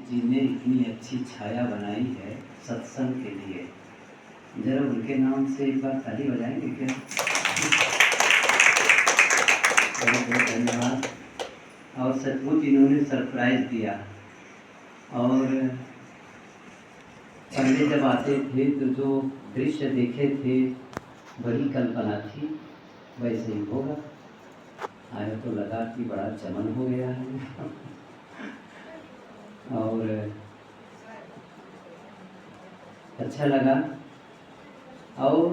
जी ने इतनी अच्छी छाया बनाई है सत्संग के लिए, जरा उनके नाम से एक बार ताली बजाएंगे क्या? बहुत बहुत धन्यवाद। और सचमुच इन्होंने सरप्राइज दिया। और पहले जब आते थे तो जो दृश्य देखे थे वही कल्पना थी, वैसे ही होगा। आया तो लगा कि बड़ा चमन हो गया है। और अच्छा लगा। और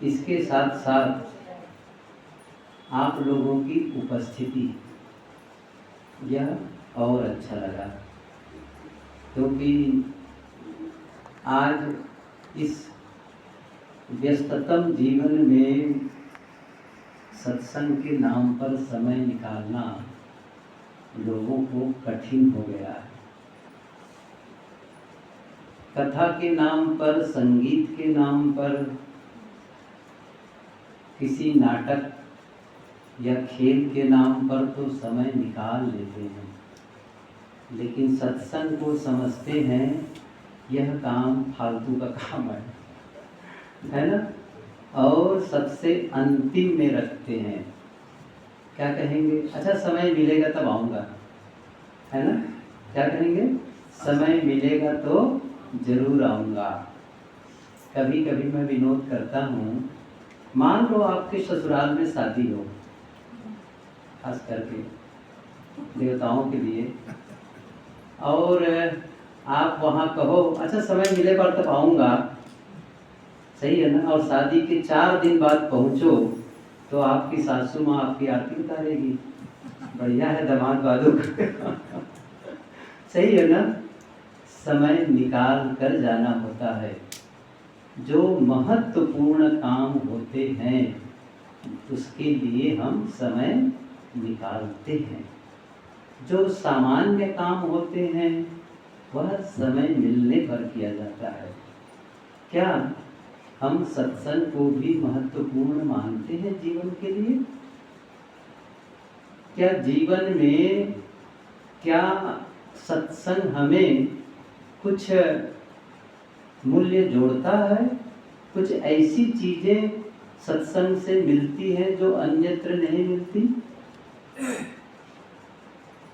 इसके साथ साथ आप लोगों की उपस्थिति, यह और अच्छा लगा, क्योंकि आज इस व्यस्ततम जीवन में सत्संग के नाम पर समय निकालना लोगों को कठिन हो गया है। कथा के नाम पर, संगीत के नाम पर, किसी नाटक या खेल के नाम पर तो समय निकाल लेते हैं, लेकिन सत्संग को समझते हैं यह काम फालतू का काम है ना? और सबसे अंतिम में रखते हैं। क्या कहेंगे? अच्छा समय मिलेगा तब आऊँगा, है ना? क्या कहेंगे? समय मिलेगा तो जरूर आऊँगा। कभी कभी मैं विनोद करता हूँ, मान लो आपके ससुराल में शादी हो, खास करके देवताओं के लिए, और आप वहाँ कहो अच्छा समय मिले पर तब आऊँगा, सही है ना? और शादी के 4 दिन बाद पहुँचो तो आपकी सासू माँ आपकी आरती उतारेगी, बढ़िया है दामाद बादू। सही है ना? समय निकाल कर जाना होता है। जो महत्वपूर्ण काम होते हैं उसके लिए हम समय निकालते हैं। जो सामान्य काम होते हैं वह समय मिलने पर किया जाता है। क्या हम सत्संग को भी महत्वपूर्ण मानते हैं जीवन के लिए? क्या जीवन में, क्या सत्संग हमें कुछ मूल्य जोड़ता है? कुछ ऐसी चीजें सत्संग से मिलती हैं जो अन्यत्र नहीं मिलती?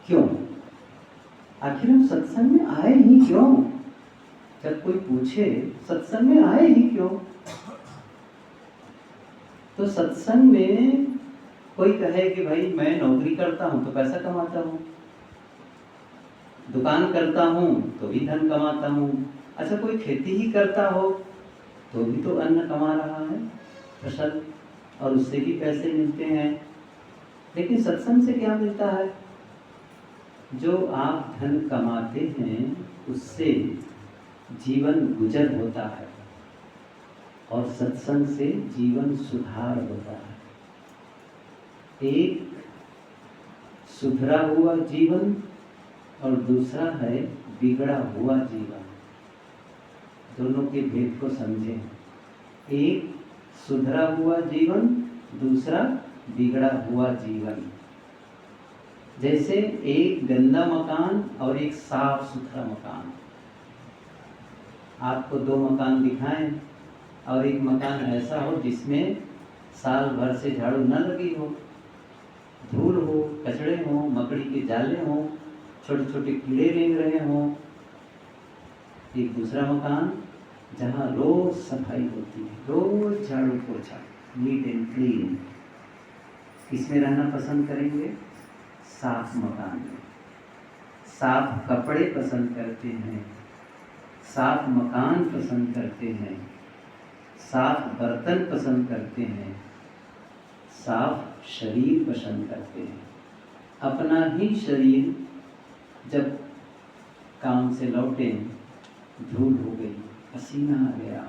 क्यों? आखिर हम सत्संग में आए ही क्यों? जब कोई पूछे सत्संग में आए ही क्यों, तो सत्संग में कोई कहे कि भाई मैं नौकरी करता हूं तो पैसा कमाता हूं, दुकान करता हूं तो भी धन कमाता हूं। अच्छा कोई खेती ही करता हो तो भी तो अन्न कमा रहा है, फसल, और उससे भी पैसे मिलते हैं। लेकिन सत्संग से क्या मिलता है? जो आप धन कमाते हैं उससे जीवन गुजर होता है, और सत्संग से जीवन सुधार होता है। एक सुधरा हुआ जीवन और दूसरा है बिगड़ा हुआ जीवन। दोनों के भेद को समझें। एक सुधरा हुआ जीवन, दूसरा बिगड़ा हुआ जीवन। जैसे एक गंदा मकान और एक साफ सुथरा मकान। आपको 2 मकान दिखाएं और एक मकान ऐसा हो जिसमें साल भर से झाड़ू न लगी हो, धूल हो, कचड़े हो, मकड़ी के जाले हो, छोटे छोटे कीड़े रेंग रहे हों। एक दूसरा मकान जहाँ रोज सफाई होती है, रोज झाड़ू पोछा, नीट एंड क्लीन। किसमें रहना पसंद करेंगे? साफ मकान में। साफ कपड़े पसंद करते हैं, साफ मकान पसंद करते हैं, साफ बर्तन पसंद करते हैं, साफ शरीर पसंद करते हैं। अपना ही शरीर जब काम से लौटे, धूल हो गई, पसीना आ गया,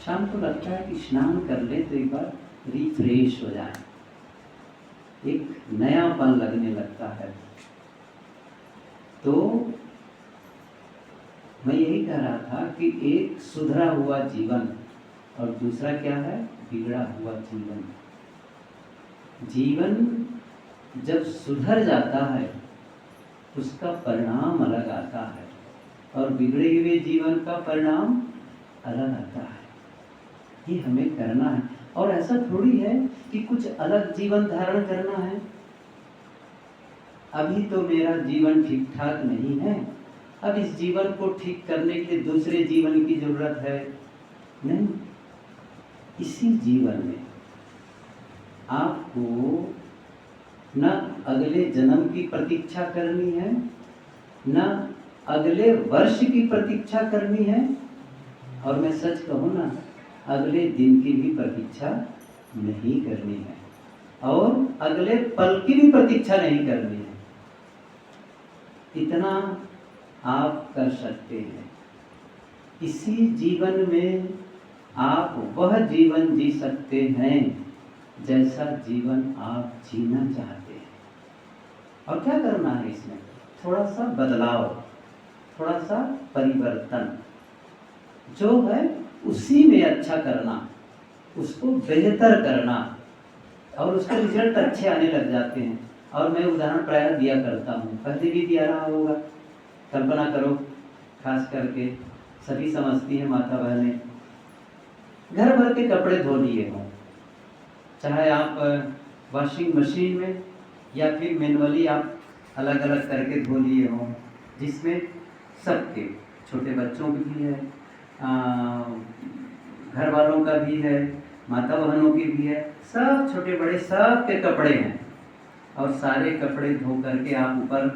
शाम को लगता है कि स्नान कर ले तो एक बार रिफ्रेश हो जाए, एक नयापन लगने लगता है। तो मैं यही कह रहा था कि एक सुधरा हुआ जीवन और दूसरा क्या है? बिगड़ा हुआ जीवन। जीवन जब सुधर जाता है उसका परिणाम अलग आता बिगड़े हुए जीवन का परिणाम अलग आता है। ये हमें करना है। और ऐसा थोड़ी है कि कुछ अलग जीवन धारण करना है। अभी तो मेरा जीवन ठीक ठाक नहीं है, अब इस जीवन को ठीक करने के लिए दूसरे जीवन की जरूरत है, नहीं। इसी जीवन में आपको न अगले जन्म की प्रतीक्षा करनी है, न अगले वर्ष की प्रतीक्षा करनी है, और मैं सच कहूँ ना, अगले दिन की भी प्रतीक्षा नहीं करनी है, और अगले पल की भी प्रतीक्षा नहीं करनी है। इतना आप कर सकते हैं। इसी जीवन में आप वह जीवन जी सकते हैं जैसा जीवन आप जीना चाहते हैं। और क्या करना है इसमें? थोड़ा सा बदलाव, थोड़ा सा परिवर्तन, जो है उसी में अच्छा करना, उसको बेहतर करना, और उसके रिजल्ट अच्छे आने लग जाते हैं। और मैं उदाहरण प्रायः दिया करता हूँ, पहले भी दिया रहा होगा। कल्पना करो, खास करके सभी समझती हैं माता बहनें, घर भर के कपड़े धो लिए हों, चाहे आप वॉशिंग मशीन में या फिर मैनुअली आप अलग अलग करके धो लिए हों, जिसमें सबके, छोटे बच्चों की भी है, घर वालों का भी है, माता बहनों की भी है, सब छोटे बड़े सब के कपड़े हैं। और सारे कपड़े धो करके आप ऊपर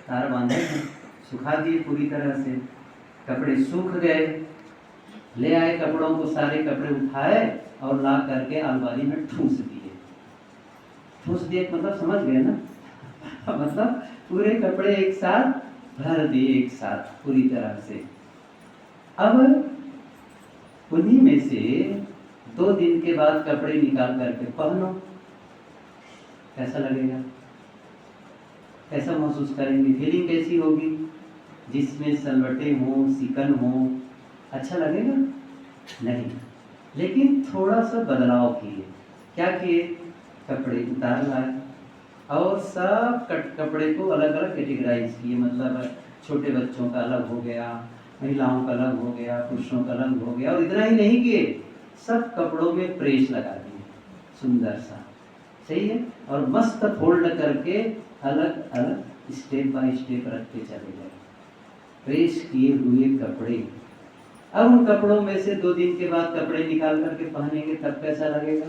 तार बांधे हैं, सुखा दिए पूरी तरह से, कपड़े सूख गए, ले आए कपड़ों को, सारे कपड़े उठाए और ला करके अलमारी में ठूस दिए। ठूस दिए मतलब समझ गए ना मतलब पूरे कपड़े एक साथ भर दिए, एक साथ पूरी तरह से। अब उन्हीं में से 2 दिन के बाद कपड़े निकाल करके पहनो, कैसा लगेगा? कैसा महसूस करेंगे? फीलिंग कैसी होगी? जिसमें सलवटे हों, सिकन हों, अच्छा लगेगा? नहीं। लेकिन थोड़ा सा बदलाव किए। क्या किए? कपड़े उतार लाए और सब कपड़े को अलग अलग कैटेगराइज किए। मतलब छोटे बच्चों का अलग हो गया, महिलाओं का अलग हो गया, पुरुषों का अलग हो गया। और इतना ही नहीं किए, सब कपड़ों में प्रेस लगा दिए, सुंदर सा, सही है। और मस्त फोल्ड करके अलग अलग स्टेप बाय स्टेप रखते चले गए, प्रेस किए हुए कपड़े। अब उन कपड़ों में से 2 दिन के बाद कपड़े निकाल करके पहनेंगे, तब कैसा लगेगा?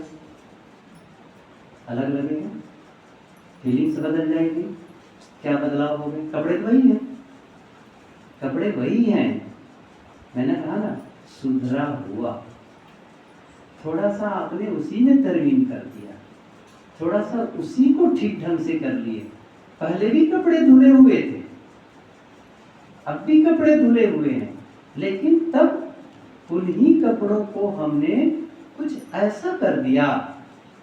अलग लगेगा, फीलिंग्स बदल जाएगी। क्या बदलाव हो गए? कपड़े तो वही हैं, कपड़े वही हैं। मैंने कहा ना, सुधरा हुआ। थोड़ा सा आपने उसी में तरमीम कर दिया, थोड़ा सा उसी को ठीक ढंग से कर लिए। पहले भी कपड़े धुले हुए थे, अब भी कपड़े धुले हुए हैं, लेकिन तब उन्हीं कपड़ों को हमने कुछ ऐसा कर दिया,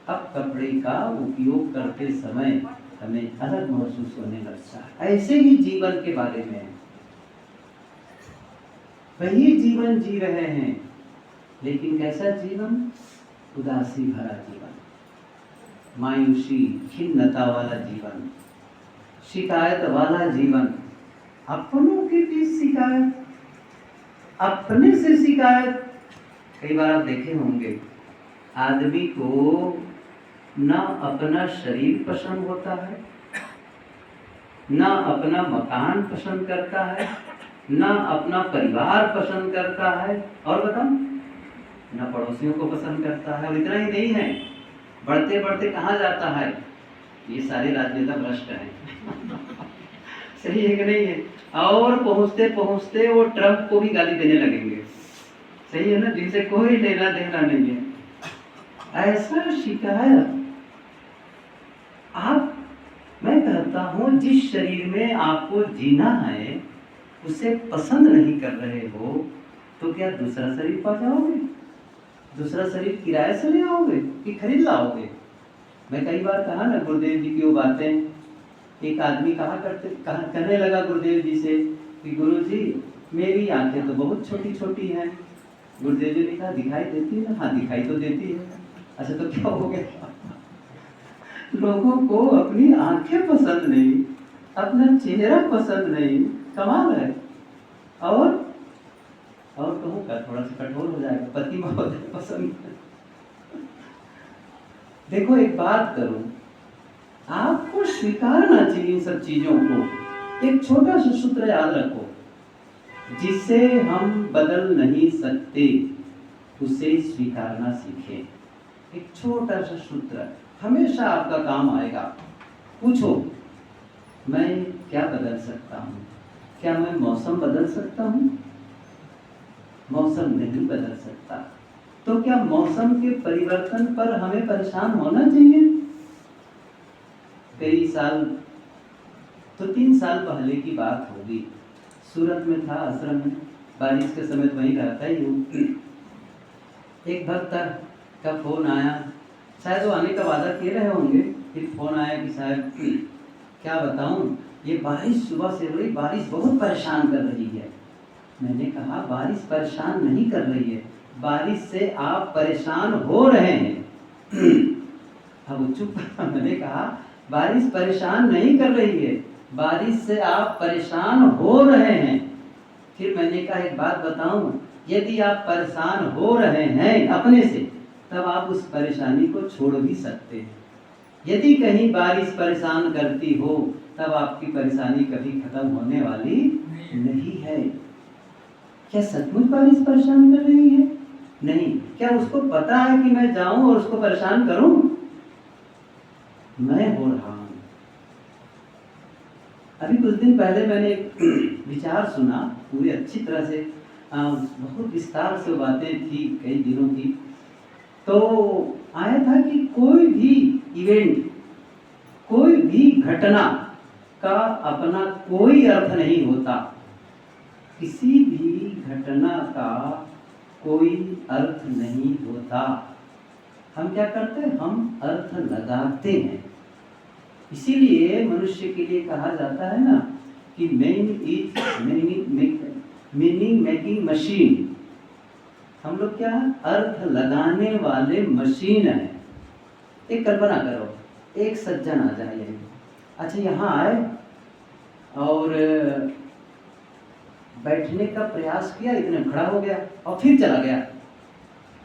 अब कपड़े का उपयोग करते समय हमें अलग महसूस होने लगता है। ऐसे ही जीवन के बारे में है। वही जीवन जी रहे हैं, लेकिन कैसा जीवन? उदासी भरा जीवन, मायूसी, खिन्नता वाला जीवन, शिकायत वाला जीवन, अपनों के बीच शिकायत, अपने से शिकायत। कई बार आप देखे होंगे, आदमी को ना अपना शरीर पसंद होता है, ना अपना मकान पसंद करता है, ना अपना परिवार पसंद करता है, और बताओ ना पड़ोसियों को पसंद करता है। और इतना ही नहीं है, बढ़ते बढ़ते कहाँ जाता है? ये सारे राजनेता भ्रष्ट हैं सही है कि नहीं है? और पहुंचते पहुंचते वो ट्रंप को भी गाली देने लगेंगे, सही है ना, जिनसे कोई लेना देना नहीं है। ऐसा शिकायत। आप, मैं कहता हूं, जिस शरीर में आपको जीना है उसे पसंद नहीं कर रहे हो, तो क्या दूसरा शरीर पा जाओगे? दूसरा शरीर किराए से ले आओगे कि खरीद लाओगे? मैं कई बार कहा ना, गुरुदेव जी की वो बातें। एक आदमी कहने लगा गुरुदेव जी से कि गुरुजी, मेरी आंखें तो बहुत छोटी छोटी हैं। गुरुदेव जी ने कहा, दिखाई देती है ना? हाँ, दिखाई तो देती है। अच्छा, तो क्या हो गया? लोगों को अपनी आंखें पसंद नहीं, अपना चेहरा पसंद नहीं। कमाल है। और कहूँ क्या, थोड़ा सा कठोर हो जाएगा, पति महोदय पसंद है। देखो एक बात करूं, आपको स्वीकारना चाहिए इन सब चीजों को। एक छोटा सा सूत्र याद रखो, जिसे हम बदल नहीं सकते उसे स्वीकारना सीखें। एक छोटा सा सूत्र हमेशा आपका काम आएगा। पूछो, मैं क्या बदल सकता हूँ? क्या मैं मौसम बदल सकता हूँ? मौसम नहीं बदल सकता। तो क्या मौसम के परिवर्तन पर हमें परेशान होना चाहिए? कई साल, तो 3 साल पहले की बात होगी, सूरत में था आश्रम में, बारिश के समय तो वहीं रहता ही हूँ। एक भक्त का फोन आया, शायद वो आने का वादा किए रहे होंगे, फिर फोन आया कि साहब क्या बताऊं, ये बारिश सुबह से हो रही, बारिश बहुत परेशान कर रही है। मैंने कहा बारिश परेशान नहीं कर रही है, बारिश से आप परेशान हो रहे हैं। अब वो चुप। मैंने कहा बारिश परेशान नहीं कर रही है, बारिश से आप परेशान हो रहे हैं। फिर मैंने कहा एक बात बताऊं, यदि आप परेशान हो रहे हैं अपने से, तब आप उस परेशानी को छोड़ भी सकते हैं। यदि कहीं बारिश परेशान करती हो, तब आपकी परेशानी कभी खत्म होने वाली नहीं है। क्या सचमुच बारिश परेशान कर रही है? नहीं। क्या उसको पता है कि मैं जाऊं और उसको परेशान करूं? मैं हो रहा हूं। अभी कुछ दिन पहले मैंने एक विचार सुना, पूरी अच्छी तरह से, बहुत विस्तार से बातें थी, कई दिनों की। तो आया था कि कोई भी इवेंट, कोई भी घटना का अपना कोई अर्थ नहीं होता। किसी भी घटना का कोई अर्थ नहीं होता। हम क्या करते हैं? हम अर्थ लगाते हैं। इसीलिए मनुष्य के लिए कहा जाता है ना कि man is meaning making machine. हम लोग क्या है? अर्थ लगाने वाले मशीन है। एक कल्पना करो, एक सज्जन आ जाए, अच्छा यहाँ आए और बैठने का प्रयास किया, इतने खड़ा हो गया और फिर चला गया,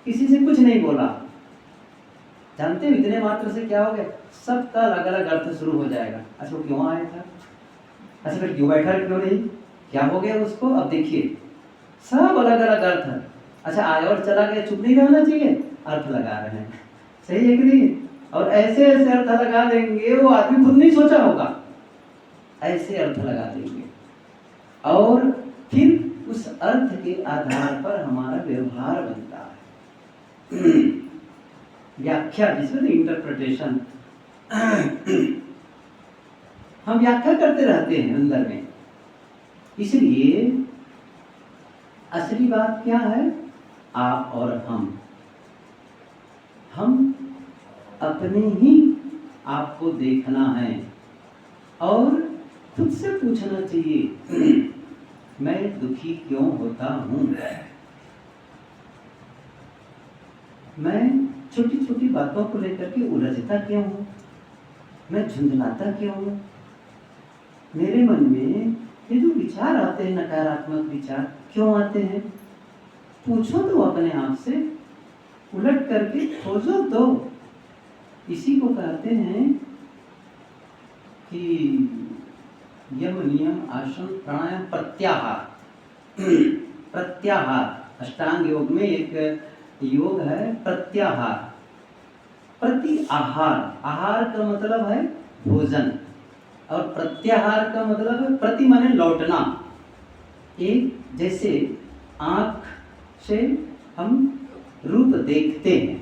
किसी से कुछ नहीं बोला। जानते हो इतने मात्र से क्या हो गया? सबका अलग अलग अर्थ शुरू हो जाएगा। अच्छा वो क्यों आया था? अच्छा फिर क्यों बैठा, क्यों नहीं, क्या हो गया उसको? अब देखिए सब अलग अलग अर्थ है। अच्छा आया और चला गया, चुप नहीं रहना चाहिए, अर्थ लगा रहे हैं। सही है कि नहीं? और ऐसे ऐसे अर्थ लगा देंगे, वो आदमी खुद नहीं सोचा होगा, ऐसे अर्थ लगा देंगे और फिर उस अर्थ के आधार पर हमारा व्यवहार बनता है। व्याख्या, जिसमें इंटरप्रिटेशन, हम व्याख्या करते रहते हैं अंदर में। इसलिए असली बात क्या है? आप और हम अपने ही आपको देखना है और खुद से पूछना चाहिए मैं दुखी क्यों होता हूँ? मैं छोटी छोटी बातों को लेकर के उलझता क्यों हूँ? मैं झुंझलाता क्यों हूँ? मेरे मन में ये जो विचार आते हैं, नकारात्मक विचार, क्यों आते हैं? पूछो तो अपने आप से, उलट करके खोजो तो। इसी को कहते हैं कि यम नियम आसन प्राणायाम प्रत्याहार। प्रत्याहार अष्टांग योग में एक योग है, प्रत्याहार। प्रति आहार, आहार का मतलब है भोजन और प्रत्याहार का मतलब है प्रति माने लौटना। एक जैसे आँख से हम रूप देखते हैं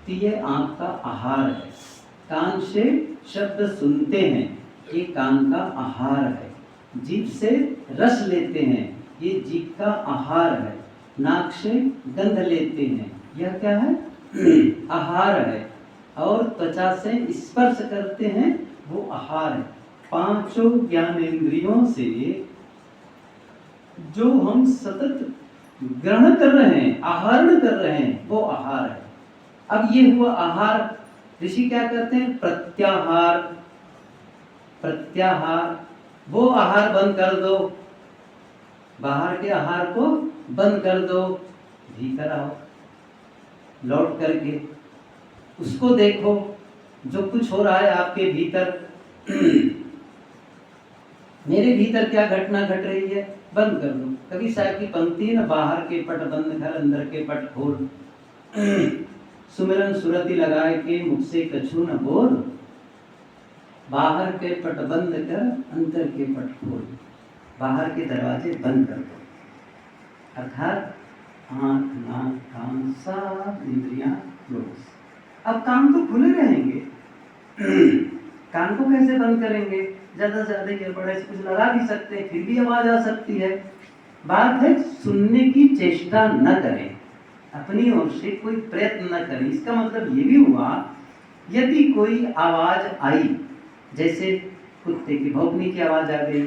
तो ये आँख का आहार है। कान से शब्द सुनते हैं, ये कान का आहार है। जीभ से रस लेते हैं, ये जीभ का आहार है। नाक से गंध लेते हैं, यह क्या है? आहार है। और त्वचा से स्पर्श करते हैं, वो आहार है। पांचों ज्ञानेंद्रियों से जो हम सतत ग्रहण कर रहे हैं, आहरण कर रहे हैं, वो आहार है। अब ये हुआ आहार। ऋषि क्या कहते हैं? प्रत्याहार। प्रत्याहार, वो आहार बंद कर दो। बाहर के आहार को बंद कर दो, भीतर आओ, लौट करके उसको देखो जो कुछ हो रहा है आपके भीतर। मेरे भीतर क्या घटना घट रही है, बंद कर दो। कभी साहब की पंक्ति है ना, बाहर के पट बंद कर अंदर के पट खोल। सुमिरन सुरति लगाए के मुख से कछु न बोल, बाहर के पट बंद कर अंदर के पट खोल। बाहर के दरवाजे बंद कर दो, अर्थात आँख नाक कान सब इंद्रियां क्लोज। अब कान तो खुले रहेंगे। कान को कैसे बंद करेंगे, ज्यादा से ज्यादा ईयरबड से कुछ लगा भी सकते हैं, फिर भी आवाज आ सकती है। बात है सुनने की चेष्टा न करें, अपनी ओर से कोई प्रयत्न न करें। इसका मतलब ये भी हुआ, यदि कोई आवाज आई, जैसे कुत्ते की भौंकने की आवाज आ गई,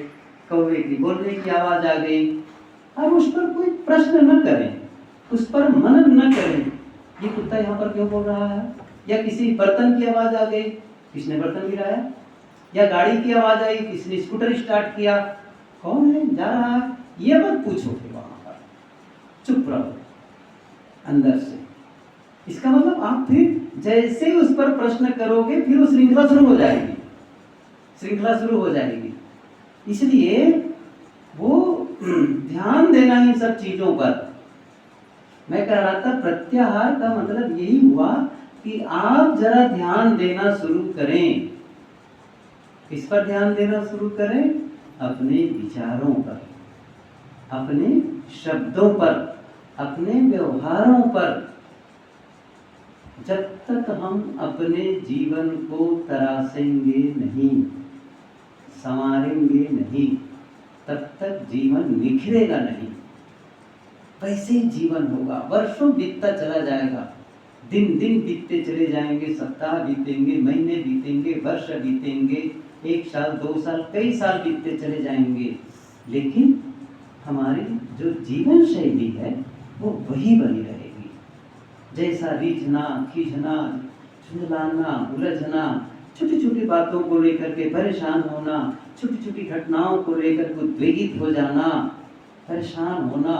कौवे की बोलने की आवाज आ गई, अब उस पर कोई प्रश्न न करें, उस पर मनन न करें, ये कुत्ता यहाँ पर क्यों बोल रहा है। या किसी बर्तन की आवाज आ गई, किसने बर्तन गिराया, या गाड़ी की आवाज आई, किसने स्कूटर स्टार्ट किया, कौन है जा रहा है, ये मत पूछो। फिर वहां पर चुप रहो अंदर से। इसका मतलब आप फिर जैसे उस पर प्रश्न करोगे, फिर वो श्रृंखला शुरू हो जाएगी, श्रृंखला शुरू हो जाएगी। इसलिए वो ध्यान देना इन सब चीजों पर। मैं कह रहा था प्रत्याहार का मतलब यही हुआ कि आप जरा ध्यान देना शुरू करें। किस पर ध्यान देना शुरू करें, अपने विचारों पर, अपने शब्दों पर, अपने व्यवहारों पर। जब तक हम अपने जीवन को तराशेंगे नहीं, संवारेंगे नहीं, तब तक जीवन निखरेगा नहीं। वैसे ही जीवन होगा, वर्षों बीतता चला जाएगा, दिन दिन बीतते चले जाएंगे, सप्ताह बीतेंगे, महीने बीतेंगे, वर्ष बीतेंगे, 1 साल 2 साल कई साल बीतते चले जाएंगे, लेकिन हमारी जो जीवन शैली है वो वही बनी रहेगी। जैसा रीझना, खींचना, झुंझलाना, उलझना, छोटी छोटी बातों को लेकर के परेशान होना, छोटी छोटी घटनाओं को लेकर के उद्वेगित हो जाना, परेशान होना,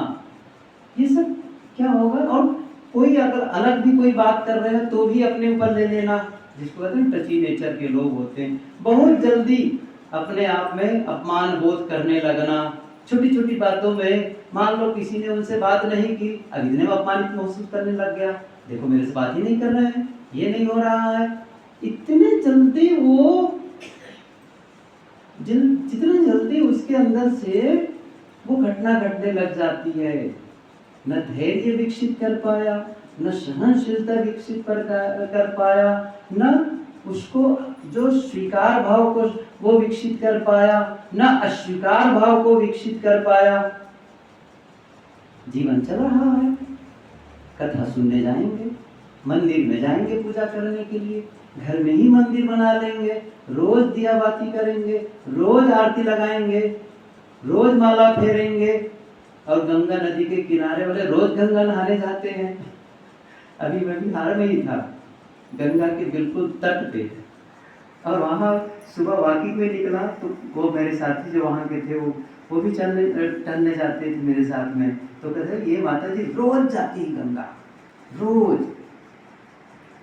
ये सब क्या होगा। और कोई अगर अलग भी कोई बात कर रहे हैं तो भी अपने ऊपर ले लेना, जिसको कहते हैं टची नेचर के लोग होते हैं। बहुत जल्दी अपने आप में अपमान बोध करने लगना, छोटी छोटी बातों में, मान लो किसी ने उनसे बात नहीं की, अब इतने अपमानित महसूस करने लग गया, देखो मेरे से बात ही नहीं कर रहे हैं, ये नहीं हो रहा है। इतने जल्दी वो जितना जल्दी उसके अंदर से वो घटना घटने लग जाती है। न धैर्य विकसित कर पाया, न सहनशीलता विकसित कर पाया, न उसको जो स्वीकार भाव को वो विकसित कर पाया, न अस्वीकार भाव को विकसित कर पाया। जीवन चल रहा है, कथा सुनने जाएंगे, मंदिर में जाएंगे पूजा करने के लिए, घर में ही मंदिर बना लेंगे, रोज दिया बाती करेंगे, रोज आरती लगाएंगे, रोज माला फेरेंगे, और गंगा नदी के किनारे वाले रोज गंगा नहाने जाते हैं। अभी मैं बिहार में ही था, गंगा के बिल्कुल तट पे, और वहाँ सुबह वॉकिंग में निकला तो वो मेरे साथी जो वहाँ के थे वो भी टहलने जाते थे मेरे साथ में। तो कहते ये माता जी रोज जाती है गंगा, रोज।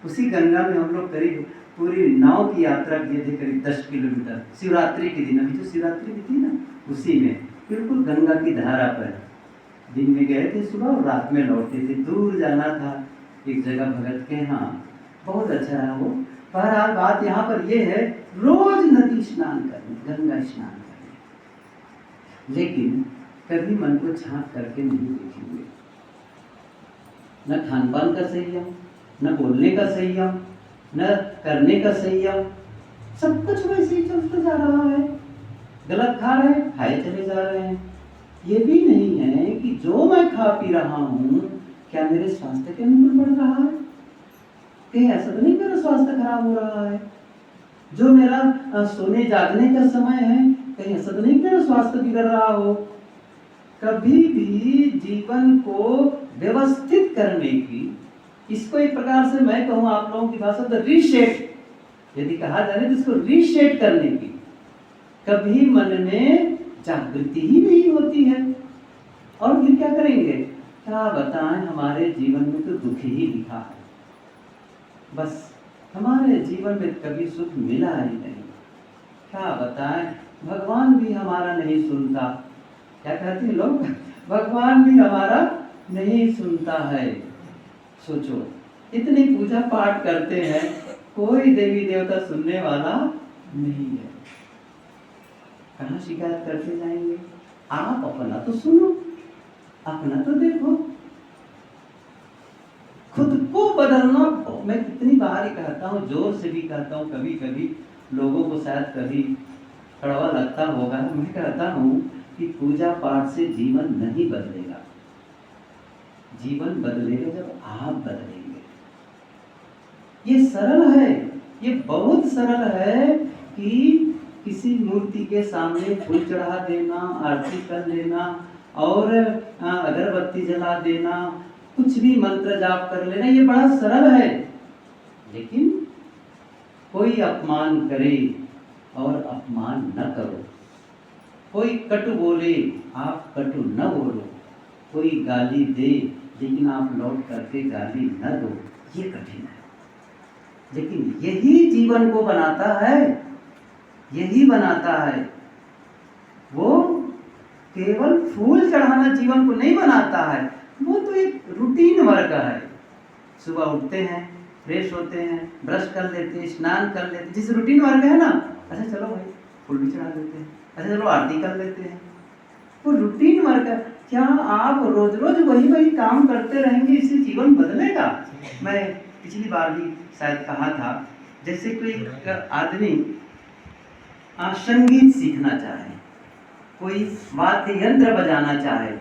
उसी गंगा में हम लोग करीब पूरी नाव की यात्रा किए थे, करीब 10 किलोमीटर, शिवरात्रि के दिन। अभी जो शिवरात्रि भी थी ना, उसी में बिल्कुल गंगा की धारा पर दिन में गए थे सुबह, और रात में लौटते थे। दूर जाना था एक जगह भगत के यहाँ, बहुत अच्छा है वो। बहरहाल बात यहाँ पर ये है, रोज नदी स्नान करने, गंगा स्नान करने, लेकिन कभी मन को झांक करके नहीं देखेंगे। न खान पान का संयम, न बोलने का संयम, न करने का संयम, सब कुछ वैसे ही चलता जा रहा है। गलत खा रहे हैं, खाए चले जा रहे हैं। ये भी नहीं है कि जो मैं खा पी रहा हूँ क्या मेरे स्वास्थ्य के अनुकूल बढ़ रहा है, कहीं ऐसा तो नहीं मेरा स्वास्थ्य खराब हो रहा है। जो मेरा सोने जागने का समय है, कहीं ऐसा तो नहीं मेरा स्वास्थ्य बिगड़ रहा हो। कभी भी जीवन को व्यवस्थित करने की, इसको एक प्रकार से मैं कहूँ आप लोगों की भाषा में रीसेट, यदि कहा जाए तो इसको रीसेट करने की कभी मन में जागृति ही नहीं होती है। और फिर क्या करेंगे? क्या बताएं, हमारे जीवन में तो दुख ही लिखा है, बस हमारे जीवन में कभी सुख मिला ही नहीं। क्या बताएं, भगवान भी हमारा नहीं सुनता। क्या कहते हैं लोग? भगवान भी हमारा नहीं सुनता है। सोचो, इतनी पूजा पाठ करते हैं, कोई देवी देवता सुनने वाला नहीं है। कहाँ शिकायत करते जाएंगे? आप अपना तो सुनो, अपना तो देखो, खुद को बदलना। मैं कितनी बार ही कहता हूँ, जोर से भी कहता हूँ, कभी कभी लोगों को शायद कभी कड़वा लगता होगा, मैं कहता हूँ कि पूजा पाठ से जीवन नहीं बदलेगा। जीवन बदलेगा जब आप बदलेंगे। ये सरल है, ये बहुत सरल है कि किसी मूर्ति के सामने फूल चढ़ा देना, आरती कर लेना और अगरबत्ती जला देना, कुछ भी मंत्र जाप कर लेना, ये बड़ा सरल है। लेकिन कोई अपमान करे और अपमान न करो, कोई कटु बोले आप कटु न बोलो, कोई गाली दे लेकिन आप लौट करके गाली न दो, ये कठिन है। लेकिन यही जीवन को बनाता है, यही बनाता है। वो केवल फूल चढ़ाना जीवन को नहीं बनाता है, वो तो एक रूटीन वर्क है। सुबह उठते हैं, फ्रेश होते हैं, ब्रश कर लेते हैं, स्नान कर लेते हैं, जिस रूटीन वर्क है ना, अच्छा चलो भाई फूल भी चढ़ा लेते हैं, अच्छा चलो आरती कर लेते हैं, वो रूटीन वर्क है। क्या आप रोज रोज वही काम करते रहेंगे, इससे जीवन बदलेगा? मैं पिछली बार भी शायद कहा था, जैसे कोई आदमी संगीत सीखना चाहे, कोई वाद्य यंत्र बजाना चाहे,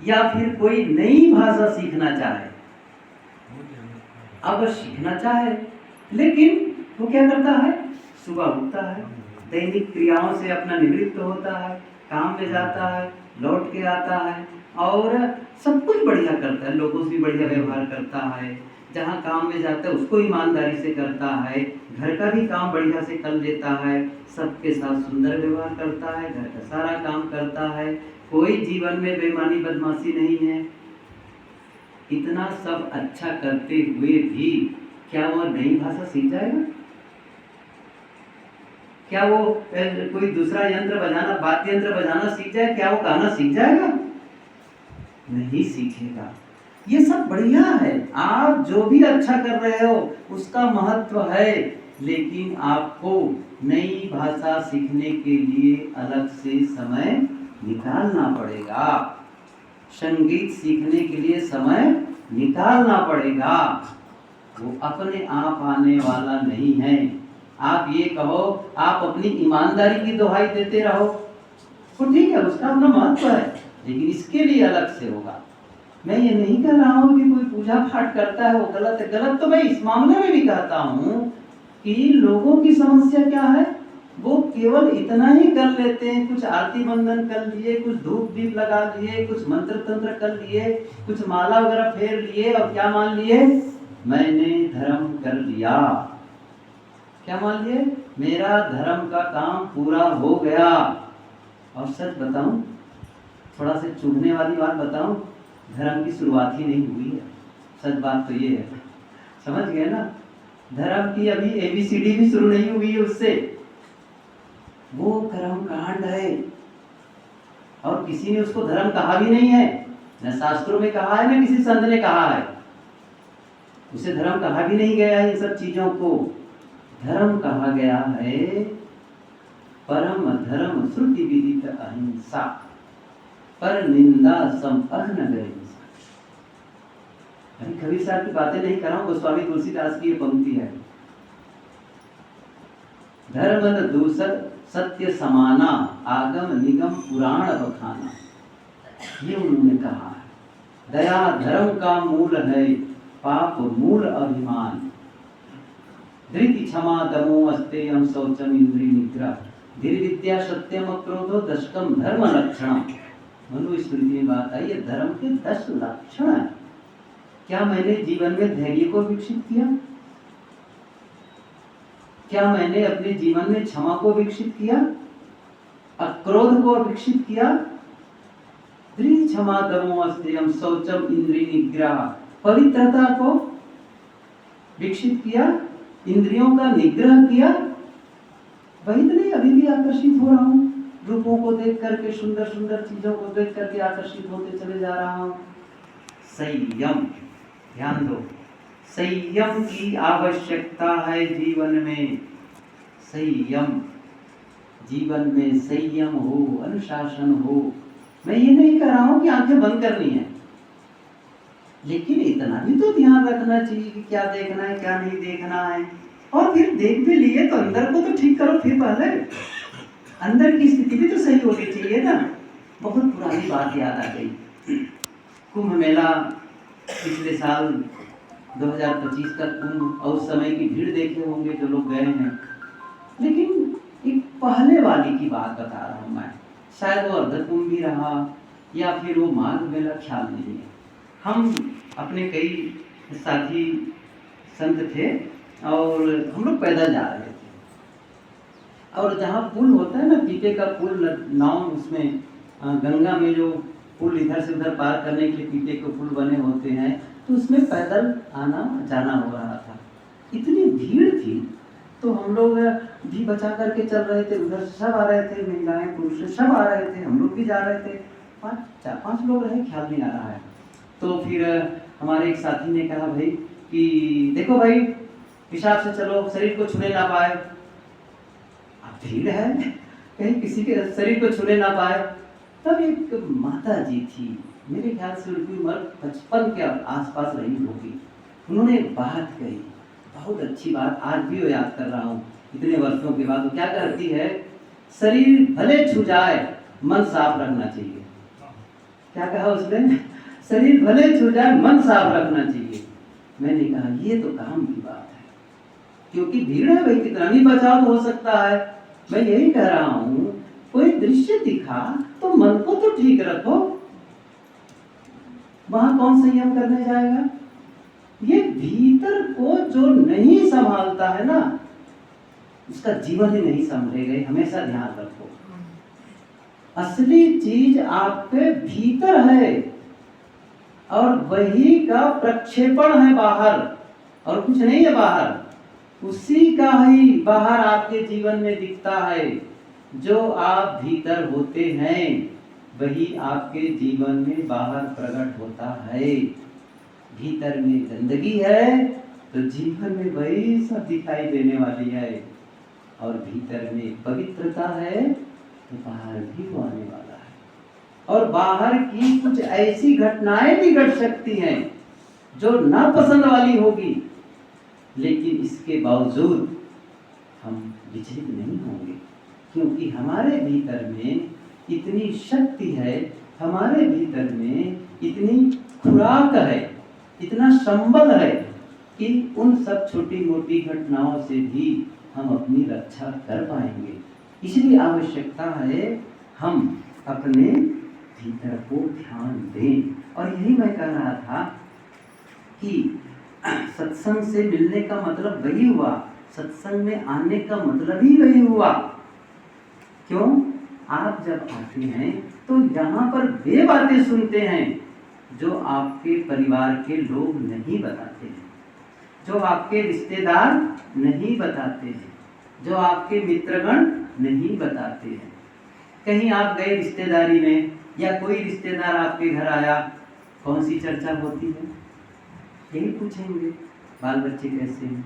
या फिर कोई नई भाषा सीखना चाहे, अब सीखना चाहे, लेकिन वो क्या करता है? सुबह उठता है, दैनिक क्रियाओं से अपना निवृत्त होता है, काम में जाता है, लौट के आता है और सब कुछ बढ़िया करता है, लोगों से बढ़िया व्यवहार करता है, जहाँ काम में जाता है उसको ईमानदारी से करता है, घर का भी काम बढ़िया से कर लेता है, सबके साथ सुंदर व्यवहार करता है, घर का सारा काम करता है, कोई जीवन में बेईमानी बदमाशी नहीं है। इतना सब अच्छा करते हुए भी क्या वो नई भाषा सीख जाएगा? क्या वो कोई दूसरा यंत्र बजाना, वाद्य यंत्र बजाना सीख जाए? क्या वो गाना सीख जाएगा? नहीं सीखेगा। ये सब बढ़िया है, आप जो भी अच्छा कर रहे हो उसका महत्व है, लेकिन आपको नई भाषा सीखने के लिए अलग से समय निकालना पड़ेगा, संगीत सीखने के लिए समय निकालना पड़ेगा। वो अपने आप आने वाला नहीं है। आप ये कहो, आप अपनी ईमानदारी की दुहाई देते रहो, तो ठीक है, उसका अपना महत्व है, लेकिन इसके लिए अलग से होगा। मैं ये नहीं कह रहा हूँ कि कोई पूजा पाठ करता है वो गलत है। गलत तो मैं इस मामले में भी कहता हूँ कि लोगों की समस्या क्या है, वो केवल इतना ही कर लेते हैं, कुछ आरती बंदन कर लिए, कुछ धूप दीप लगा लिए, कुछ मंत्र तंत्र कर लिए, कुछ माला वगैरह फेर लिए और क्या मान लिए? मैंने धर्म कर लिया। क्या मान लिए? मेरा धर्म का काम पूरा हो गया। और सच बताऊं, थोड़ा सा चुभने वाली बात बताऊं, धर्म की शुरुआत ही नहीं हुई है। सच बात तो ये है, समझ गए ना? धर्म की अभी ABCD भी शुरू नहीं हुई है उससे। वो कर्म कांड है और किसी ने उसको धर्म कहा भी नहीं है, न शास्त्रों में कहा है न किसी संत ने कहा है। उसे धर्म कहा भी नहीं गया है। इन सब चीजों को धर्म कहा गया है परम धर्म श्रुति विदित अहिंसा, पर निंदा सम अहन अहिंसा। अभी कबीर साहब की बातें नहीं कर रहा हूं, गोस्वामी तुलसीदास की ये पंक्ति है। धर्म न दूसर सत्य समाना, आगम निगम पुराण बखाना, ये उन्होंने कहा है। दया धर्म का मूल है, पाप मूल अभिमान। धृति क्षमा दमो अस्तेयम शौचम इंद्रिय निग्रह, धीर विद्या सत्यम अक्रोधो दशकम धर्म लक्षण। मनुस्मृति में बात आई, ये धर्म के 10 लक्षण है। क्या मैंने जीवन में धैर्य को विकसित किया? क्या मैंने अपने जीवन में क्षमा को विकसित किया, अक्रोध को विकसित किया? धीर क्षमा दमो अस्तेयम शौचम इंद्रिय निग्रह, पवित्रता को विकसित किया, इंद्रियों का निग्रह किया। वही तो नहीं, अभी भी आकर्षित हो रहा हूँ रूपों को देख करके, सुंदर सुंदर चीजों को देख करके आकर्षित होते चले जा रहा हूँ। संयम, ध्यान दो, संयम की आवश्यकता है जीवन में। संयम, जीवन में संयम हो, अनुशासन हो। मैं ये नहीं कह रहा हूं कि आंखें बंद करनी है, लेकिन इतना भी तो ध्यान रखना चाहिए कि क्या देखना है क्या नहीं देखना है। और फिर देख भी लिए तो अंदर को तो ठीक करो, फिर पहले अंदर की स्थिति भी तो सही होनी चाहिए ना। बहुत पुरानी बात याद आ गई। कुंभ मेला पिछले साल 2025 का कुंभ, और उस समय की भीड़ देखे होंगे जो लोग गए हैं। लेकिन एक पहले वाली की बात बता रहा हूँ मैं, शायद वो अर्ध कुंभ भी रहा या फिर वो माघ मेला, ख्याल नहीं है। हम अपने कई साथी संत थे और हम लोग पैदल जा रहे थे, और जहाँ पुल होता है ना, पीपे का पुल, नाव, उसमें गंगा में जो पुल इधर से उधर पार करने के लिए पीपे के पुल बने होते हैं, तो उसमें पैदल आना जाना हो रहा था। इतनी भीड़ थी तो हम लोग भी बचा करके चल रहे थे, उधर से सब आ रहे थे, महिलाएं पुरुष सब आ रहे थे, हम लोग भी जा रहे थे। 4-5 लोग रहे, ख्याल नहीं आ रहा है। तो फिर हमारे एक साथी ने कहा भाई कि देखो भाई, हिसाब से चलो, शरीर को छूने ना पाए। अब भीड़ है, कहीं किसी के शरीर को छूने ना पाए। तब एक माता जी थी, मेरे ख्याल से उनकी उम्र 55 के आसपास रही होगी। उन्होंने एक बात कही, बहुत अच्छी बात, आज भी वो याद कर रहा हूँ इतने वर्षों के बाद। वो क्या करती है, शरीर भले छू जाए मन साफ रखना चाहिए। क्या कहा उसने, शरीर भले छू जाए मन साफ रखना चाहिए। मैंने कहा ये तो काम की बात है, क्योंकि भीड़ है भाई, कितना भी बचाव हो सकता है। मैं यही कह रहा हूँ, कोई दृश्य दिखा तो मन को तो ठीक रखो, वहां कौन संयम करने जाएगा। ये भीतर को जो नहीं संभालता है ना, उसका जीवन ही नहीं संभलेगा, हमेशा ध्यान रखो। असली चीज आपके भीतर है और वही का प्रक्षेपण है बाहर, और कुछ नहीं है बाहर। उसी का ही बाहर आपके जीवन में दिखता है। जो आप भीतर होते हैं वही आपके जीवन में बाहर प्रकट होता है। भीतर में गंदगी है तो जीवन में वही सब दिखाई देने वाली है, और भीतर में पवित्रता है तो बाहर भी वो आने वाला है। और बाहर की कुछ ऐसी घटनाएं भी घट सकती हैं जो नापसंद वाली होगी, लेकिन इसके बावजूद हम विचलित नहीं होंगे, क्योंकि हमारे भीतर में इतनी शक्ति है, हमारे भीतर में इतनी खुराक है, इतना संबल है कि उन सब छोटी मोटी घटनाओं से भी हम अपनी रक्षा कर पाएंगे। इसलिए आवश्यकता है हम अपने भीतर को ध्यान दें। और यही मैं कह रहा था कि सत्संग से मिलने का मतलब वही हुआ, सत्संग में आने का मतलब ही वही हुआ। क्यों? आप जब आते हैं तो यहाँ पर वे बातें सुनते हैं जो आपके परिवार के लोग नहीं बताते हैं, जो आपके रिश्तेदार नहीं बताते हैं, जो आपके मित्रगण नहीं बताते हैं। कहीं आप गए रिश्तेदारी में या कोई रिश्तेदार आपके घर आया, कौन सी चर्चा होती है? यही पूछेंगे, बाल बच्चे कैसे हैं,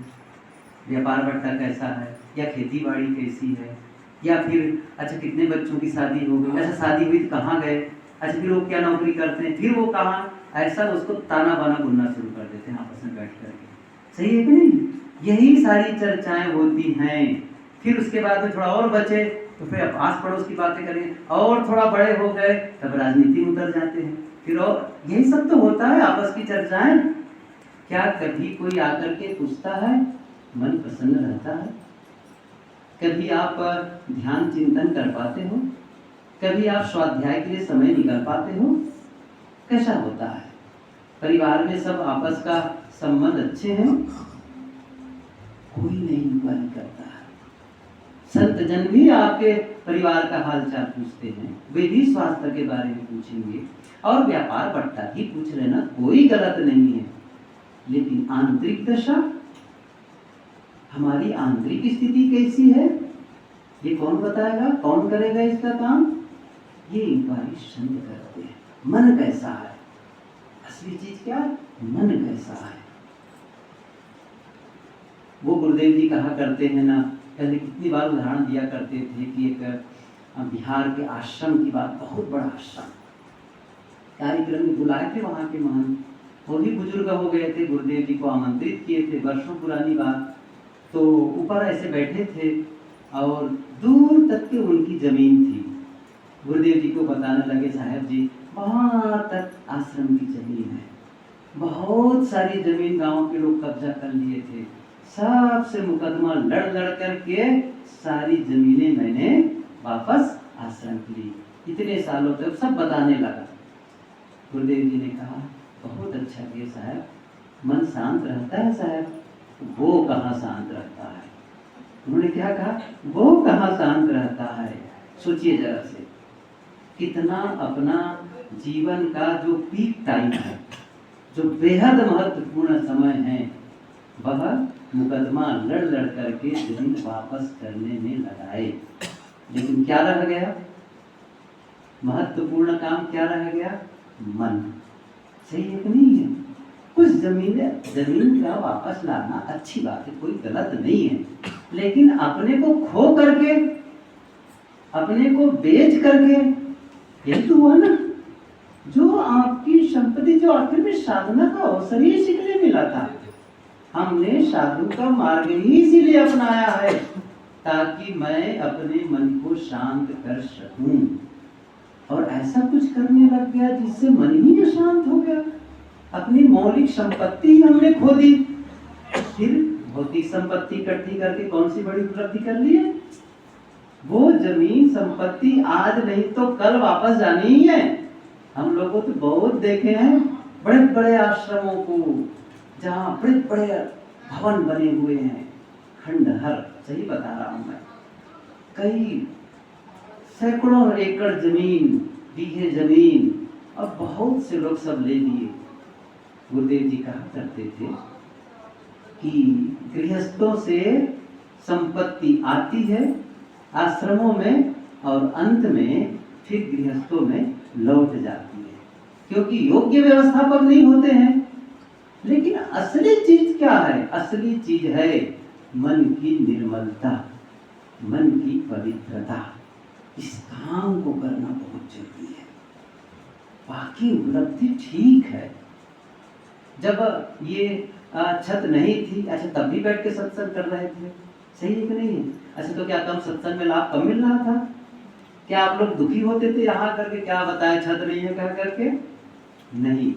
व्यापार बट्टा कैसा है, या खेती बाड़ी कैसी है, या फिर अच्छा कितने बच्चों की शादी हो गई, अच्छा शादी हुई तो कहाँ गए, अच्छा फिर वो क्या नौकरी करते हैं, फिर वो कहाँ, ऐसा उसको ताना बाना बुनना शुरू कर देते हैं आपस में बैठ करके। सही है कि नहीं? यही सारी चर्चाएं होती हैं। फिर उसके बाद में थोड़ा और बचे तो फिर आस पड़ोस की बातें करेंगे, और थोड़ा बड़े हो गए तब राजनीति में उतर जाते हैं फिर, और यही सब तो होता है आपस की चर्चाएं। क्या कभी कोई आकर के पूछता है, मन प्रसन्न रहता है? कभी आप ध्यान चिंतन कर पाते हो? कभी आप स्वाध्याय के लिए समय निकाल पाते हो? कैसा होता है? परिवार में सब आपस का संबंध अच्छे हैं? कोई नहीं इंक्वायरी करता है, संत जन भी आपके परिवार का हालचाल पूछते हैं, वे भी स्वास्थ्य के बारे में पूछेंगे, और व्यापार बट्टा भी पूछ लेना, कोई गलत नहीं है। लेकिन आंतरिक दशा, हमारी आंतरिक स्थिति कैसी है, ये कौन बताएगा, कौन करेगा इसका काम? ये इंक्वायरी संत करते हैं। मन कैसा है, असली चीज क्या है, मन कैसा है। वो गुरुदेव जी कहा करते हैं ना, पहले कितनी बार उदाहरण दिया करते थे कि एक बिहार के आश्रम की बात, बहुत बड़ा आश्रम, कार्यक्रम में बुलाए थे वहाँ के महंत, वो भी बुजुर्ग हो गए थे, गुरुदेव जी को आमंत्रित किए थे, वर्षों पुरानी बात। तो ऊपर ऐसे बैठे थे और दूर तक के उनकी जमीन थी। गुरुदेव जी को बताने लगे, साहब जी वहाँ तक आश्रम की जमीन है, बहुत सारी जमीन गांव के लोग कब्जा कर लिए थे, सबसे मुकदमा लड़ लड़ करके सारी जमीनें मैंने वापस आश्रम की ली, इतने सालों तक सब बताने लगा। गुरुदेव जी ने कहा, बहुत अच्छा किया साहब, मन शांत रहता है साहब। वो कहाँ शांत रहता है? उन्होंने क्या कहा, वो कहाँ शांत रहता है? सोचिए जरा से, कितना अपना जीवन का जो पीक टाइम है, जो बेहद महत्वपूर्ण समय है, वह मुकदमा लड़ लड़ करके जमीन वापस करने में लगाए। लेकिन क्या रह गया? महत्वपूर्ण काम क्या रह गया? मन। सही है कि नहीं है? कुछ जमीन का वापस लाना अच्छी बात है, कोई गलत नहीं है, लेकिन अपने को खो करके, अपने को बेच करके, यही तो हुआ ना। जो आपकी संपत्ति, जो आखिर में साधना का अवसर ही इसी के लिए मिला था। हमने साधु का मार्ग ही इसीलिए अपनाया है, ताकि मैं अपने मन को शांत कर सकूं। और ऐसा कुछ करने लग गया जिससे मन ही अशांत हो गया, अपनी मौलिक संपत्ति हमने खो दी। फिर भौतिक संपत्ति इकट्ठी करके कौन सी बड़ी उपलब्धि कर ली है? वो जमीन संपत्ति आज नहीं तो कल वापस जानी ही है। हम लोगों तो बहुत देखे हैं बड़े बड़े आश्रमों को, जहाँ बड़े बड़े भवन बने हुए हैं, खंडहर, सही बता रहा हूँ मैं, कई सैकड़ों एकड़ जमीन, बीघे जमीन, और बहुत से लोग सब ले लिए। गुरुदेव जी कहा करते थे कि गृहस्थों से संपत्ति आती है आश्रमों में, और अंत में फिर गृहस्थों में लौट जाती है, क्योंकि योग्य व्यवस्थापक नहीं होते हैं। लेकिन असली चीज क्या है? असली चीज है मन की निर्मलता, मन की पवित्रता। इस काम को करना बहुत जरूरी है। बाकी उपलब्धि ठीक है। जब ये छत नहीं थी, अच्छा तब भी बैठ के सत्संग कर रहे थे, सही है कि नहीं है? अच्छा तो क्या कम सत्संग में लाभ कम मिल रहा था? क्या आप लोग दुखी होते थे यहाँ करके, क्या बताए छत नहीं है कह करके? नहीं,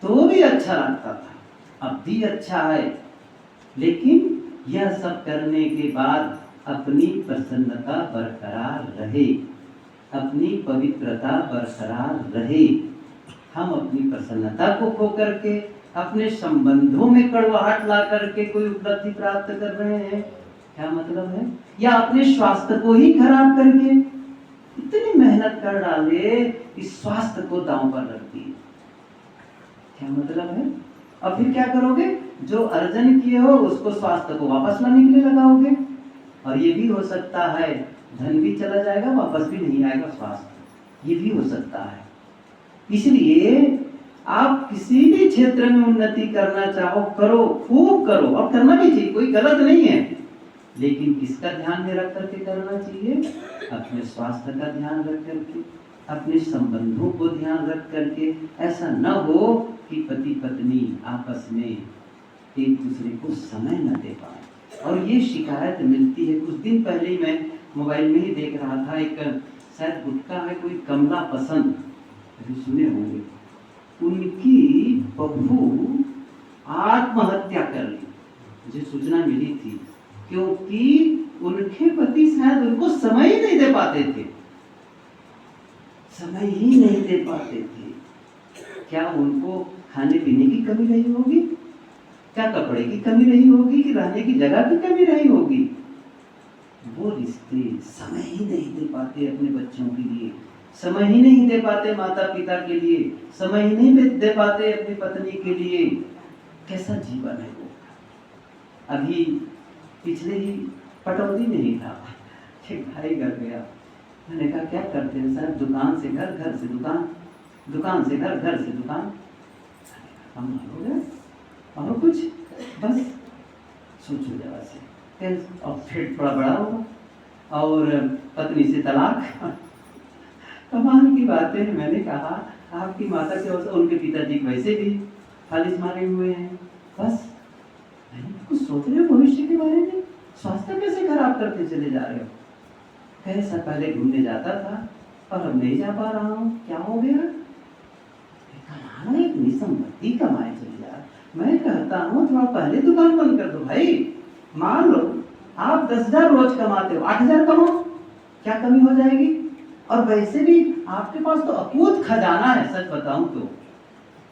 तो भी अच्छा लगता था, अब भी अच्छा है। लेकिन यह सब करने के बाद अपनी प्रसन्नता बरकरार रहे, अपनी पवित्रता बरकरार रहे। हम अपनी प्रसन्नता को खो करके अपने संबंधों में कड़वाहट ला करके कोई उपलब्धि प्राप्त कर रहे हैं, क्या मतलब है? या अपने स्वास्थ्य को ही खराब करके इतनी मेहनत कर डाले इस स्वास्थ्य को दांव पर रख दिए, क्या मतलब है? अब फिर क्या करोगे? जो अर्जन किए हो उसको स्वास्थ्य को वापस लाने के लिए लगाओगे, और ये भी हो सकता है धन भी चला जाएगा, वापस भी नहीं आएगा स्वास्थ्य, ये भी हो सकता है। इसलिए आप किसी भी क्षेत्र में उन्नति करना चाहो, करो, खूब करो, और करना भी चाहिए, कोई गलत नहीं है। लेकिन किसका ध्यान में रख करके करना चाहिए? अपने स्वास्थ्य का ध्यान रख करके, अपने संबंधों को ध्यान रख करके। ऐसा न हो कि पति पत्नी आपस में एक दूसरे को समय न दे पाए। और ये शिकायत मिलती है। कुछ दिन पहले ही मैं मोबाइल में ही देख रहा था, एक शायद गुटका है कोई, कमला पसंद, अभी सुने होंगे, उनकी बहू आत्महत्या कर ली। मुझे सूचना मिली थी, क्योंकि उनके पति शायद उनको समय ही नहीं दे पाते थे, समय ही नहीं दे पाते थे। क्या उनको खाने पीने की कमी रही होगी? क्या कपड़े की कमी रही होगी? कि रहने की जगह की कमी रही होगी? वो रिश्ते समय ही नहीं दे पाते अपने बच्चों के लिए, समय ही नहीं दे पाते माता पिता के लिए, समय ही नहीं दे पाते अपनी पत्नी के लिए। कैसा जीवन है वो। अभी पिछले ही पटौदी में ही था, एक भाई घर गया, मैंने कहा क्या करते हैं सर? दुकान से घर, घर से दुकान, दुकान से घर, घर से दुकान। हम हो गया और कुछ बस सोचो जरा से, और फिर थोड़ा बड़ा होगा और पत्नी से तलाक। कमाल की बातें हैं। मैंने कहा आपकी माता के और उनके पिताजी वैसे भी फालिज मारे हुए हैं, बस कुछ सोच रहे हो भविष्य के बारे में? स्वास्थ्य कैसे खराब करते चले जा रहे हो? कैसा पहले घूमने जाता था और अब नहीं जा पा रहा हूँ, क्या हो गया? कमाना एक निसंपत्ति कमाए चले जा। मैं कहता हूँ थोड़ा पहले दुकान बंद कर दो भाई। मान लो आप 10,000 रोज कमाते हो, 8,000 कमाओ, क्या कमी हो जाएगी? और वैसे भी आपके पास तो अकूत खजाना है, सच बताऊं तो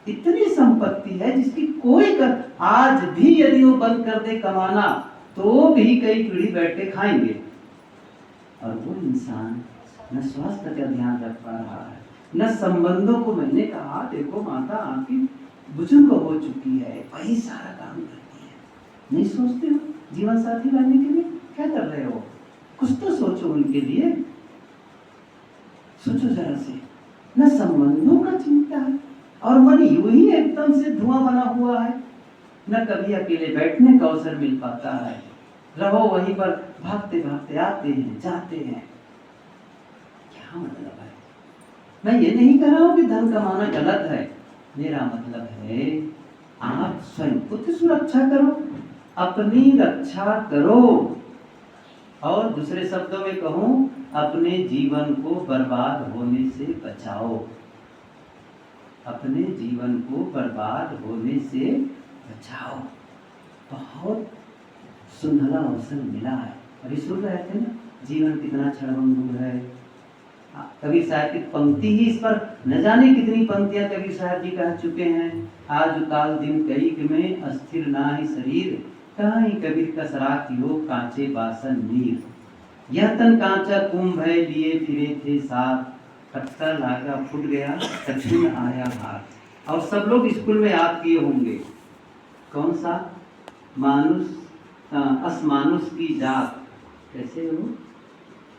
इतनी संपत्ति है जिसकी कोई आज भी यदि वो बंद कर दे कमाना तो भी कई पीढ़ी बैठ के खाएंगे। और वो इंसान न स्वास्थ्य का ध्यान रख पा रहा है, न संबंधों को। मैंने कहा देखो माता आपकी बुजुर्ग हो चुकी है, वही सारा काम करती है, नहीं सोचते हो जीवन साथी लाने के लिए? क्या कर रहे हो? कुछ तो सोचो उनके लिए, सोचो जरा से। न संबंधों का चिंता है और मन यूं ही एकदम से धुआं बना हुआ है, न कभी अकेले बैठने का अवसर मिल पाता है। रहो वहीं पर भागते भागते आते हैं जाते हैं, क्या मतलब है? मैं ये नहीं कह रहा हूं कि धन कमाना गलत है, मेरा मतलब है आप स्वयं खुद की सुरक्षा करो, अपनी रक्षा करो, और दूसरे शब्दों में कहूं अपने जीवन को बर्बाद होने से बचाओ, अपने जीवन को बर्बाद होने से बचाओ। बहुत सुंदर अवसर मिला है। अभी सुन रहे थे ना जीवन कितना क्षणभंगुर है। कबीर साहब की पंक्ति ही इस पर न जाने कितनी पंक्तियां कबीर साहब जी कह चुके हैं। आज काल दिन कई में अस्थिर ना ही शरीर, कहीं कबीर कसरा कियो कांचे बासन नीर। यह तन कांचा कुंभ है लिए फिरे थे साथ, पत्थर लागा फूट गया दक्षिण आया हाथ। और सब लोग स्कूल में याद किए होंगे कौन सा? मानुष असमानुष की जात, कैसे हो?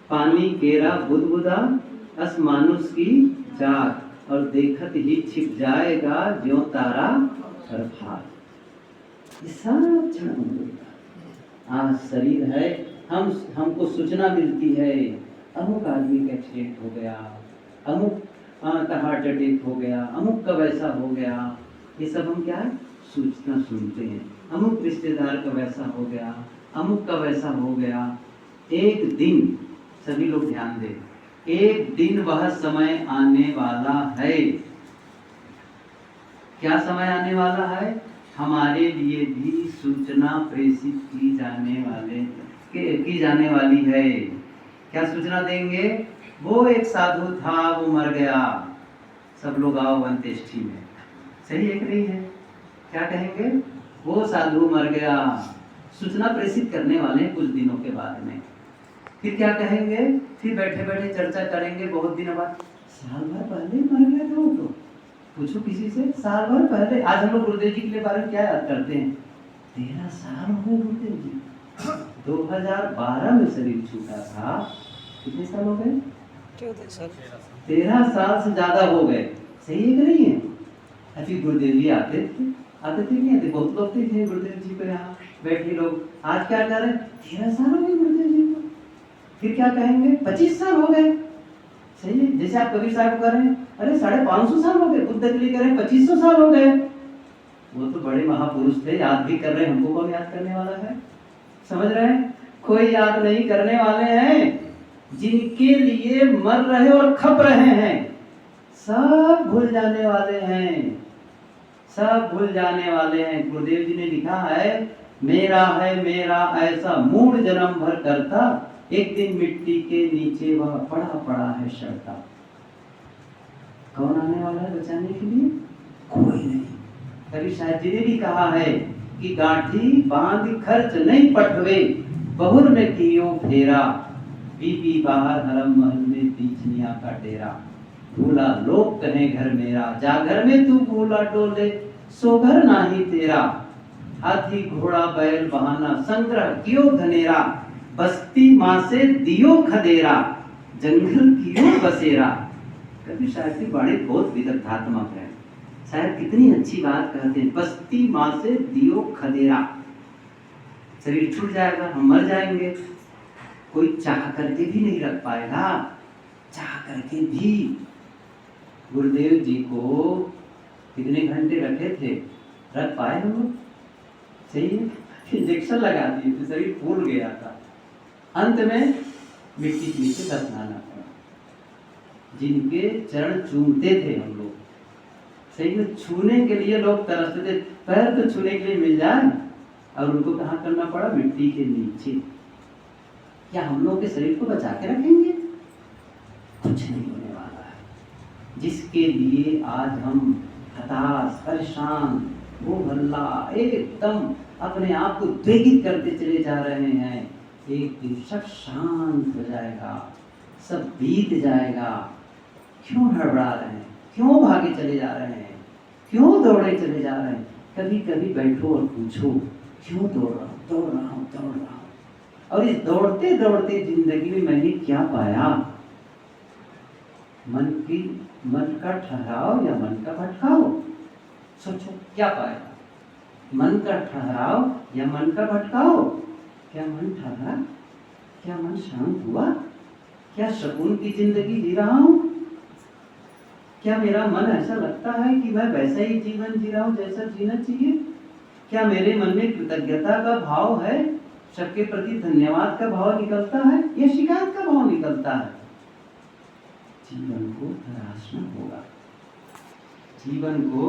पानी केरा बुदबुदा असमानुष की जात, और देखत ही छिप जाएगा ज्यों तारा प्रभात। ये सब क्षण आज शरीर है, हमको सूचना मिलती है अमुक आदमी का एक्सीडेंट हो गया, अमुक का हार्ट अटैक हो गया, अमुक का वैसा हो गया। ये सब हम क्या है? सूचना सुनते हैं। अमुक रिश्तेदार का वैसा हो गया, अमुक का वैसा हो गया। एक दिन, सभी लोग ध्यान दें, एक दिन वह समय आने वाला है। क्या समय आने वाला है? हमारे लिए भी सूचना प्रेषित की जाने वाली है। क्या सूचना देंगे? वो एक साधु था, वो मर गया, सब लोग आओ अंत्येष्टि में। सही है कि नहीं है? क्या कहेंगे? वो साधु मर गया, सूचना प्रेषित करने वाले हैं कुछ दिनों के बाद में। फिर क्या कहेंगे? फिर बैठे बैठे चर्चा करेंगे बहुत दिनों बाद, साल भर पहले मर गया था वो तो। पूछो किसी से, साल भर पहले। आज हम लोग गुरुदेव जी के बारे में क्या याद करते हैं? 13 साल हो गए गुरुदेव जी, 2012 में शरीर छूटा था। कितने साल हो गए? 13 साल से ज्यादा हो गए। सही है कि नहीं है? अभी गुरुदेव जी आते थे कि नहीं आते? बहुत लोग थे गुरुदेव जी को यहाँ बैठे लोग। आज क्या कर रहे हैं? 13 साल हो गए गुरुदेव जी को। फिर क्या कहेंगे? 25 साल हो गए। सही है? जैसे आप कबीर साहब कर रहे हैं, अरे 550 साल हो गए। बुद्ध के लिए कर रहे हैं 2500 साल हो गए। वो तो बड़े महापुरुष थे, याद भी कर रहे हैं। हमको कौन याद करने वाला है? समझ रहे हैं? कोई याद नहीं करने वाले हैं। जिनके लिए मर रहे और खप रहे हैं, सब भूल जाने वाले हैं, सब भूल जाने वाले हैं। गुरुदेव जी ने लिखा है, मेरा है मेरा ऐसा मूड जन्म भर करता, एक दिन मिट्टी के नीचे वह पड़ा पड़ा है सड़ता। कौन आने वाला है बचाने के लिए? कोई नहीं। कबीर साहब जी ने भी कहा है कि गांठी बांध खर्च नहीं पटवे, बहुर में कियो फेरा, बीबी बाहर हरम महल में बीचनिया का डेरा। भूला लोग कहे घर मेरा, जा घर में तू भूला डोले, सो घर नाही तेरा। हाथी घोड़ा बैल बहाना, संग्रह कियो धनेरा, बस्ती माँ से दियो खदेरा, जंगल कियो बसेरा। कभी शायर की वाणी बहुत विदग्धात्मक है। शायर कितनी अच्छी बात कहते हैं, बस्ती माँ से दियो खदेरा। शरीर छूट जाएगा, हम मर जाएंगे, कोई चाह करके भी नहीं रख पाएगा। चाह करके भी गुरुदेव जी को कितने घंटे रखे थे, रख पाए हम लोग? सही है, इंजेक्शन लगा दिए थे, शरीर फूल गया था, अंत में मिट्टी के नीचे दफनाना पड़ा। जिनके चरण चूमते थे हम लोग, सही में छूने के लिए लोग तरसते थे, पैर तो छूने के लिए मिल जाए, और उनको कहाँ करना पड़ा? मिट्टी के नीचे। क्या हम लोग के शरीर को बचा के रखेंगे? कुछ नहीं होने वाला है। जिसके लिए आज हम हताश, परेशान, वो भल्ला एकदम अपने आप को उद्वेगित करते चले जा रहे हैं, एक दिन सब शांत हो जाएगा, सब बीत जाएगा। क्यों हड़बड़ा रहे हैं? क्यों भागे चले जा रहे हैं? क्यों दौड़े चले जा रहे हैं? कभी कभी बैठो और पूछो, क्यों दौड़ रहा हूँ, दौड़ रहा हूँ, दौड़ रहा हूँ। और इस दौड़ते दौड़ते जिंदगी में मैंने क्या पाया? मन का ठहराव या मन का भटकाव? सोचो, क्या पाया? मन का ठहराव या मन का भटकाव? क्या मन ठहरा? क्या मन शांत हुआ? क्या सुकून की जिंदगी जी रहा हूँ? क्या मेरा मन ऐसा लगता है कि मैं वैसा ही जीवन जी रहा हूँ जैसा जीना चाहिए? क्या मेरे मन में कृतज्ञता का भाव है, सबके प्रति धन्यवाद का भाव निकलता है, या शिकायत का भाव निकलता है? जीवन को तराशना होगा, जीवन को